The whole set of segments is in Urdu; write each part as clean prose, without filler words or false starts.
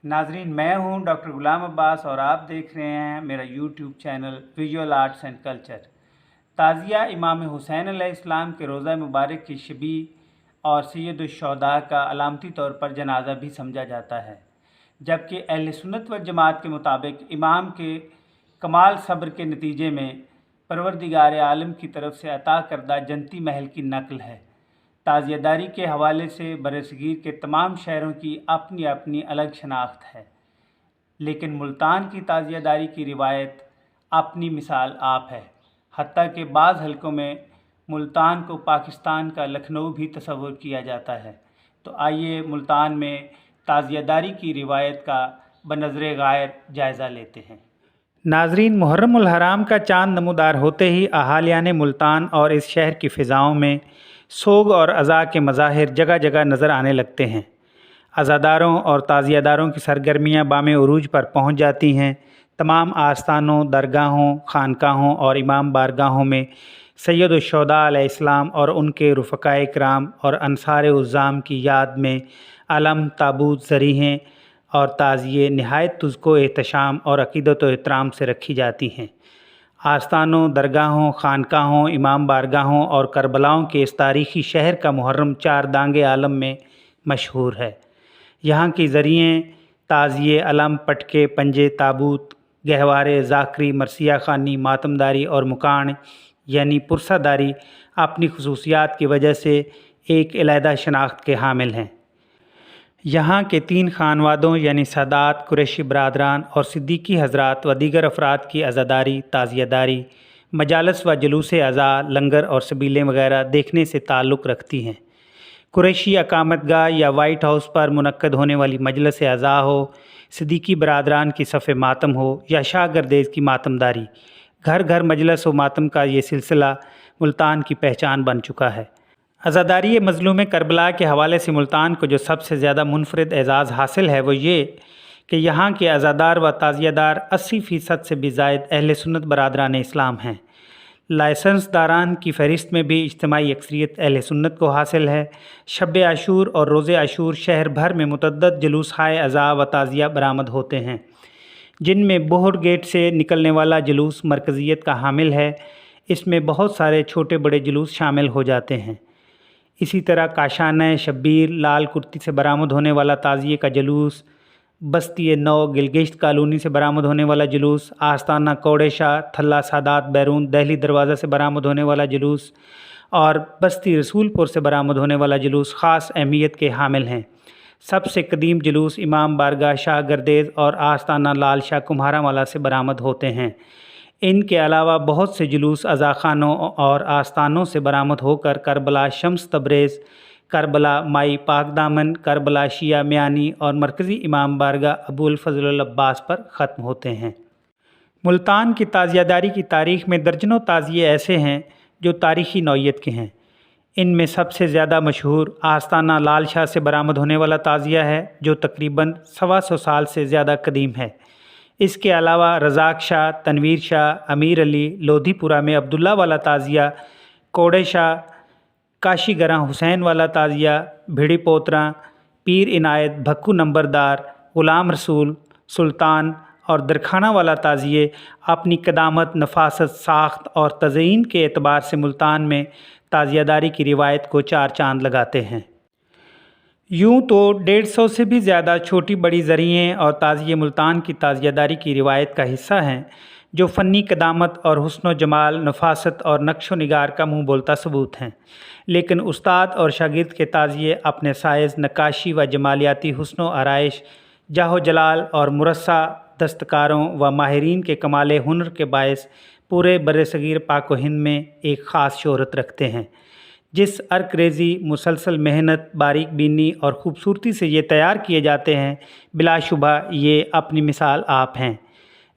ناظرین، میں ہوں ڈاکٹر غلام عباس اور آپ دیکھ رہے ہیں میرا YouTube channel visual arts and culture. تعزیہ امام حسین علیہ السلام کے روضہ مبارک کی شبیہ اور سید الشہداء کا علامتی طور پر جنازہ بھی سمجھا جاتا ہے، جبکہ اہل سنت و جماعت کے مطابق امام کے کمال صبر کے نتیجے میں پروردگار عالم کی طرف سے عطا کردہ جنتی محل کی نقل ہے۔ تعزیہ داری کے حوالے سے برصغیر کے تمام شہروں کی اپنی اپنی الگ شناخت ہے، لیکن ملتان کی تعزیہ داری کی روایت اپنی مثال آپ ہے، حتیٰ کہ بعض حلقوں میں ملتان کو پاکستان کا لکھنؤ بھی تصور کیا جاتا ہے۔ تو آئیے ملتان میں تعزیہ داری کی روایت کا بنظر غائب جائزہ لیتے ہیں۔ ناظرین، محرم الحرام کا چاند نمودار ہوتے ہی اہالیان ملتان اور اس شہر کی فضاؤں میں سوگ اور عزا کے مظاہر جگہ جگہ نظر آنے لگتے ہیں۔ عزاداروں اور تعزیہ داروں کی سرگرمیاں بام عروج پر پہنچ جاتی ہیں۔ تمام آستانوں، درگاہوں، خانقاہوں اور امام بارگاہوں میں سید الشہداء علیہ السلام اور ان کے رفقائے کرام اور انصار عظام کی یاد میں علم، تابوت، ذریحیں اور تعزیے نہایت تزک و احتشام اور عقیدت و احترام سے رکھی جاتی ہیں۔ آستانوں، درگاہوں، خانقاہوں، امام بارگاہوں اور کربلاؤں کے اس تاریخی شہر کا محرم 4 دانگ عالم میں مشہور ہے۔ یہاں کی ذریعیں، تعزیے، علم، پٹکے، پنجے، تابوت، گہوارے، ذاکری، مرثیہ خوانی، ماتمداری اور مکان یعنی پرسہ داری اپنی خصوصیات کی وجہ سے ایک علیحدہ شناخت کے حامل ہیں۔ یہاں کے 3 خانوادوں یعنی سادات، قریشی برادران اور صدیقی حضرات و دیگر افراد کی عزاداری، تعزیہ داری، مجالس و جلوس عزا، لنگر اور سبیلیں وغیرہ دیکھنے سے تعلق رکھتی ہیں۔ قریشی اقامت گاہ یا وائٹ ہاؤس پر منعقد ہونے والی مجلس عزا ہو، صدیقی برادران کی صف ماتم ہو یا شاہ گردیز کی ماتم داری، گھر گھر مجلس و ماتم کا یہ سلسلہ ملتان کی پہچان بن چکا ہے۔ عزاداری مظلوم کربلا کے حوالے سے ملتان کو جو سب سے زیادہ منفرد اعزاز حاصل ہے وہ یہ کہ یہاں کے عزادار و تعزیہ دار 80% سے بھی زائد اہل سنت برادران اسلام ہیں۔ لائسنس داران کی فہرست میں بھی اجتماعی اکثریت اہل سنت کو حاصل ہے۔ شب عاشور اور روز عاشور شہر بھر میں متعدد جلوس ہائے عزا و تعزیہ برآمد ہوتے ہیں، جن میں بہڑ گیٹ سے نکلنے والا جلوس مرکزیت کا حامل ہے۔ اس میں بہت سارے چھوٹے بڑے جلوس شامل ہو جاتے ہیں۔ اسی طرح کاشانہ شبیر، لال کرتی سے برآمد ہونے والا تعزیے کا جلوس، بستی نو گلگشت کالونی سے برآمد ہونے والا جلوس، آستانہ کوڑے شاہ، تھلہ سادات بیرون دہلی دروازہ سے برآمد ہونے والا جلوس اور بستی رسول پور سے برآمد ہونے والا جلوس خاص اہمیت کے حامل ہیں۔ سب سے قدیم جلوس امام بارگاہ شاہ گردیز اور آستانہ لال شاہ کمہارہ والا سے برآمد ہوتے ہیں۔ ان کے علاوہ بہت سے جلوس عزاخانوں اور آستانوں سے برآمد ہو کر کربلا شمس تبریز، کربلا مائی پاک دامن، کربلا شیعہ میانی اور مرکزی امام بارگاہ ابو الفضل العباس پر ختم ہوتے ہیں۔ ملتان کی تعزیہ داری کی تاریخ میں درجنوں تعزیے ایسے ہیں جو تاریخی نوعیت کے ہیں۔ ان میں سب سے زیادہ مشہور آستانہ لال شاہ سے برآمد ہونے والا تعزیہ ہے، جو تقریباً 125 سال سے زیادہ قدیم ہے۔ اس کے علاوہ رزاق شاہ، تنویر شاہ، امیر علی، لودھی پورہ میں عبداللہ والا تعزیہ، کوڑے شاہ، کاشی گراں حسین والا تعزیہ، بھیڑی پوتراں، پیر عنایت، بھکو نمبردار، غلام رسول، سلطان اور درخانہ والا تعزیے اپنی قدامت، نفاست، ساخت اور تزئین کے اعتبار سے ملتان میں تعزیہ داری کی روایت کو 4 چاند لگاتے ہیں۔ یوں تو 150 سے بھی زیادہ چھوٹی بڑی ذریعیں اور تعزیے ملتان کی تعزیہ داری کی روایت کا حصہ ہیں، جو فنی قدامت اور حسن و جمال، نفاست اور نقش و نگار کا منہ بولتا ثبوت ہیں۔ لیکن استاد اور شاگرد کے تعزیے اپنے سائز، نقاشی و جمالیاتی حسن و آرائش، جاہ و جلال اور مرصع دستکاروں و ماہرین کے کمال ہنر کے باعث پورے برصغیر پاک و ہند میں ایک خاص شہرت رکھتے ہیں۔ جس عرق ریزی، مسلسل محنت، باریک بینی اور خوبصورتی سے یہ تیار کیے جاتے ہیں، بلا شبہ یہ اپنی مثال آپ ہیں۔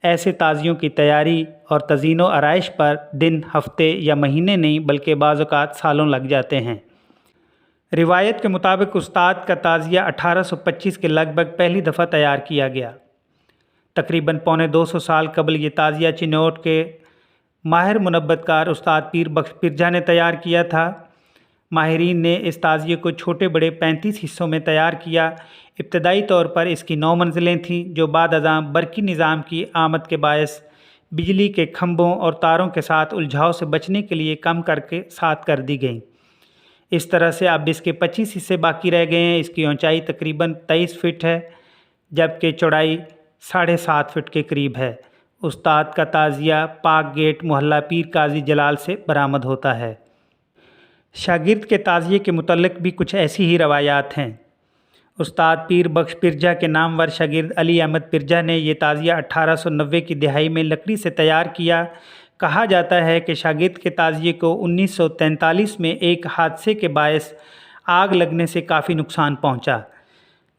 ایسے تعزیوں کی تیاری اور تزئین و آرائش پر دن، ہفتے یا مہینے نہیں بلکہ بعض اوقات سالوں لگ جاتے ہیں۔ روایت کے مطابق استاد کا تعزیہ 1825 کے لگ بھگ پہلی دفعہ تیار کیا گیا۔ تقریباً پونے 200 سال قبل یہ تعزیہ چنوٹ کے ماہر منبت کار استاد پیر بخش پرجا نے تیار کیا تھا۔ ماہرین نے اس تعزیے کو چھوٹے بڑے 35 حصوں میں تیار کیا۔ ابتدائی طور پر اس کی 9 منزلیں تھیں جو بعد ازاں برقی نظام کی آمد کے باعث بجلی کے کھمبوں اور تاروں کے ساتھ الجھاؤ سے بچنے کے لیے کم کر کے 7 کر دی گئیں۔ اس طرح سے اب اس کے 25 حصے باقی رہ گئے ہیں۔ اس کی اونچائی تقریباً 23 فٹ ہے جبکہ چوڑائی 7.5 فٹ کے قریب ہے۔ استاد کا تعزیہ پاک گیٹ محلہ پیر قاضی جلال سے برآمد ہوتا ہے۔ شاگرد کے تعزیے کے متعلق بھی کچھ ایسی ہی روایات ہیں۔ استاد پیر بخش پرجا کے نامور شاگرد علی احمد پرجا نے یہ تعزیہ 1890 کی دہائی میں لکڑی سے تیار کیا۔ کہا جاتا ہے کہ شاگرد کے تعزیے کو 1943 میں ایک حادثے کے باعث آگ لگنے سے کافی نقصان پہنچا،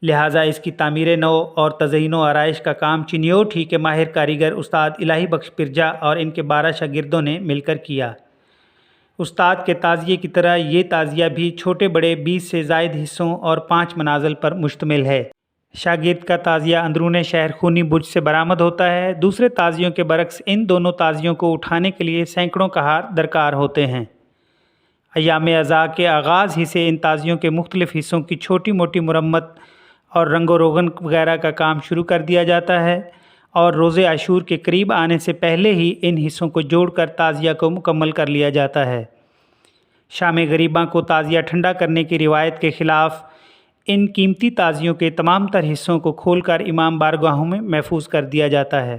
لہٰذا اس کی تعمیر نو اور تزئین و آرائش کا کام چنیوٹ ہی کے ماہر کاریگر استاد الہی بخش پرجا اور ان کے 12 شاگردوں نے مل کر کیا۔ استاد کے تعزیے کی طرح یہ تعزیہ بھی چھوٹے بڑے 20 سے زائد حصوں اور 5 منازل پر مشتمل ہے۔ شاگرد کا تعزیہ اندرون شہر خونی برج سے برآمد ہوتا ہے۔ دوسرے تعزیوں کے برعکس ان دونوں تعزیوں کو اٹھانے کے لیے سینکڑوں کہار درکار ہوتے ہیں۔ ایام عزا کے آغاز ہی سے ان تعزیوں کے مختلف حصوں کی چھوٹی موٹی مرمت اور رنگ و روغن وغیرہ کا کام شروع کر دیا جاتا ہے اور روز عاشور کے قریب آنے سے پہلے ہی ان حصوں کو جوڑ کر تعزیہ کو مکمل کر لیا جاتا ہے۔ شام غریباں کو تعزیہ ٹھنڈا کرنے کی روایت کے خلاف ان قیمتی تعزیوں کے تمام تر حصوں کو کھول کر امام بارگاہوں میں محفوظ کر دیا جاتا ہے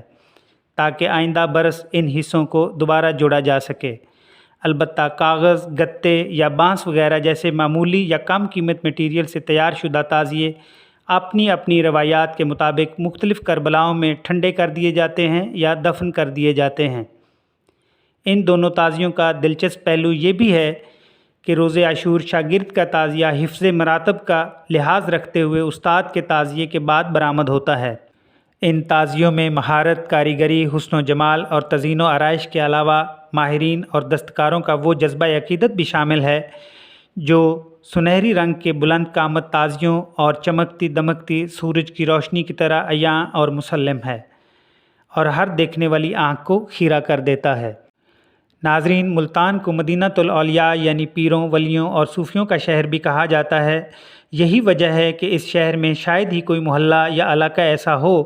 تاکہ آئندہ برس ان حصوں کو دوبارہ جوڑا جا سکے۔ البتہ کاغذ، گتے یا بانس وغیرہ جیسے معمولی یا کم قیمت مٹیریل سے تیار شدہ تعزیے اپنی اپنی روایات کے مطابق مختلف کربلاؤں میں ٹھنڈے کر دیے جاتے ہیں یا دفن کر دیے جاتے ہیں۔ ان دونوں تعزیوں کا دلچسپ پہلو یہ بھی ہے کہ روز عاشور شاگرد کا تعزیہ حفظ مراتب کا لحاظ رکھتے ہوئے استاد کے تعزیے کے بعد برآمد ہوتا ہے۔ ان تعزیوں میں مہارت، کاریگری، حسن و جمال اور تزئین و آرائش کے علاوہ ماہرین اور دستکاروں کا وہ جذبہ عقیدت بھی شامل ہے جو سنہری رنگ کے بلند قامت تعزیوں اور چمکتی دمکتی سورج کی روشنی کی طرح عیاں اور مسلم ہے اور ہر دیکھنے والی آنکھ کو خیرہ کر دیتا ہے۔ ناظرین، ملتان کو مدینۃ الاولیاء یعنی پیروں، ولیوں اور صوفیوں کا شہر بھی کہا جاتا ہے۔ یہی وجہ ہے کہ اس شہر میں شاید ہی کوئی محلہ یا علاقہ ایسا ہو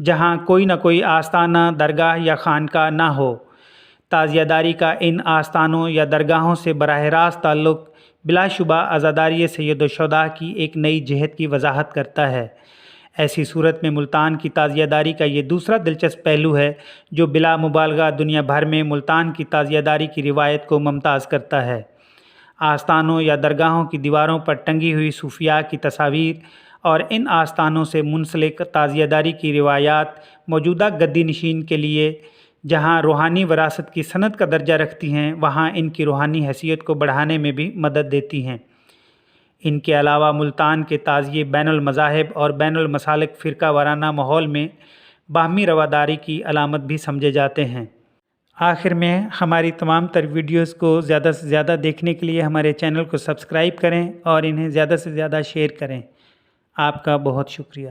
جہاں کوئی نہ کوئی آستانہ، درگاہ یا خانقاہ نہ ہو۔ تعزیہ داری کا ان آستانوں یا درگاہوں سے براہ راست تعلق بلا شبہ عزاداری سید الشہداء کی ایک نئی جہت کی وضاحت کرتا ہے۔ ایسی صورت میں ملتان کی تعزیہ داری کا یہ دوسرا دلچسپ پہلو ہے جو بلا مبالغہ دنیا بھر میں ملتان کی تعزیہ داری کی روایت کو ممتاز کرتا ہے۔ آستانوں یا درگاہوں کی دیواروں پر ٹنگی ہوئی صوفیاء کی تصاویر اور ان آستانوں سے منسلک تعزیہ داری کی روایات موجودہ گدی نشین کے لیے جہاں روحانی وراثت کی سند کا درجہ رکھتی ہیں وہاں ان کی روحانی حیثیت کو بڑھانے میں بھی مدد دیتی ہیں۔ ان کے علاوہ ملتان کے تعزیے بین المذاہب اور بین المسالک فرقہ وارانہ ماحول میں باہمی رواداری کی علامت بھی سمجھے جاتے ہیں۔ آخر میں ہماری تمام تر ویڈیوز کو زیادہ سے زیادہ دیکھنے کے لیے ہمارے چینل کو سبسکرائب کریں اور انہیں زیادہ سے زیادہ شیئر کریں۔ آپ کا بہت شکریہ۔